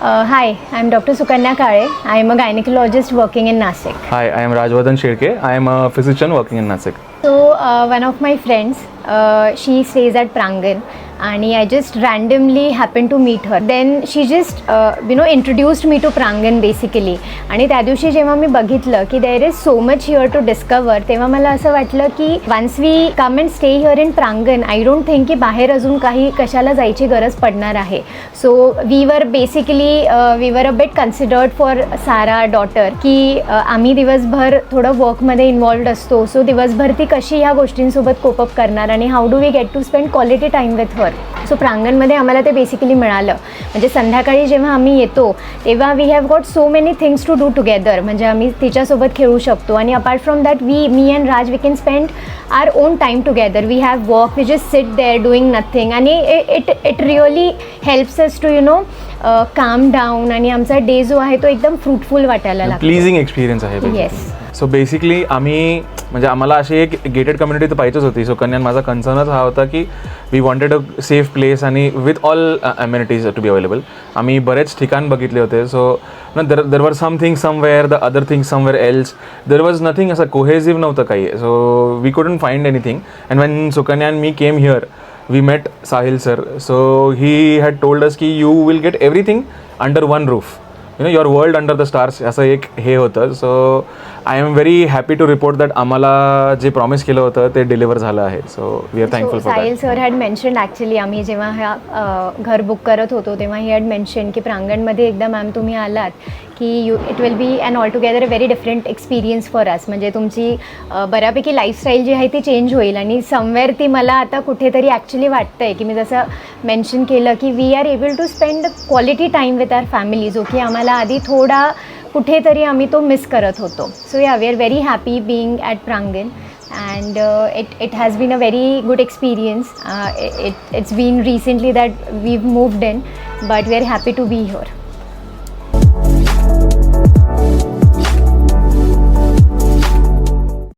Hi, I'm Dr. Sukanya Kale. I am a gynecologist working in Nasik. Hi, I am Rajvardhan Shirke. I am a physician working in Nasik. So, one of my friends, she stays at Prangan, and I just randomly happened to meet her. Then she just, introduced me to Prangan basically. आणि त्या दिवशी जेव्हा मी बघितलं की there is so much here to discover, तेव्हा मला असं वाटलं की once we come and stay here in Prangan, I don't think की बाहेर अजून काही कशाला जायची गरज पडणार आहे. So we were a bit considered for Sara daughter की आम्ही दिवसभर थोडं वर्कमध्ये इन्वॉल्व्ड असतो. सो दिवसभर ती कशी ह्या गोष्टींसोबत कोपअप करणार आणि how do we get to spend quality time with her. So प्रांगणमध्ये आम्हाला ते बेसिकली मिळालं. म्हणजे संध्याकाळी जेव्हा आम्ही येतो तेव्हा we have got so many things to do together. म्हणजे आम्ही तिच्यासोबत खेळू शकतो आणि अपार्ट फ्रॉम दॅट मी and Raj we can spend our own time together. We have walk, we just sit there doing nothing आणि it really helps us to calm down आणि आमचा डे जो आहे तो एकदम फ्रुटफुल वाटायला लागतो. प्लीजिंग एक्सपिरियन्स आहे. येस. सो बेसिकली आम्हाला अशी एक गेटेड कम्युनिटी तर पाहिजेच होती. सो कन्यान माझा कन्सर्नच हा होता की we wanted a safe place आणि with all amenities to be available. आम्ही बरेच ठिकाण बघितले होते. So there were something somewhere, the other thing somewhere else. There was nothing असं कोहेसिव्ह नव्हतं काही. So we couldn't find anything. And when Sukanya and me came here, we met Sahil sir. So he had told us ki you will get everything under one roof, your world under the stars असं एक हे होतं. So I am very happy to report that आम्हाला जे promise केलं होतं ते deliver झालं आहे. So we are thankful for that. Sahil sir had mention actually, आम्ही जेव्हा ह्या घर बुक करत होतो तेव्हा ही हॅड मेन्शन की प्रांगणमध्ये एकदा मॅम तुम्ही आलात की it will be and all together a very different experience for us. म्हणजे तुमची बऱ्यापैकी लाईफस्टाईल जी आहे ती चेंज होईल आणि समवेअर ती मला आता कुठेतरी ॲक्च्युली वाटतं आहे की मी जसं मेन्शन केलं की we are able to spend quality time with our family, जो की आम्हाला आधी थोडा कुठेतरी आम्ही तो मिस करत होतो. So we are very happy being at Prangan and it has been a very good experience. It's been recently that we've moved in, but we're happy to be here.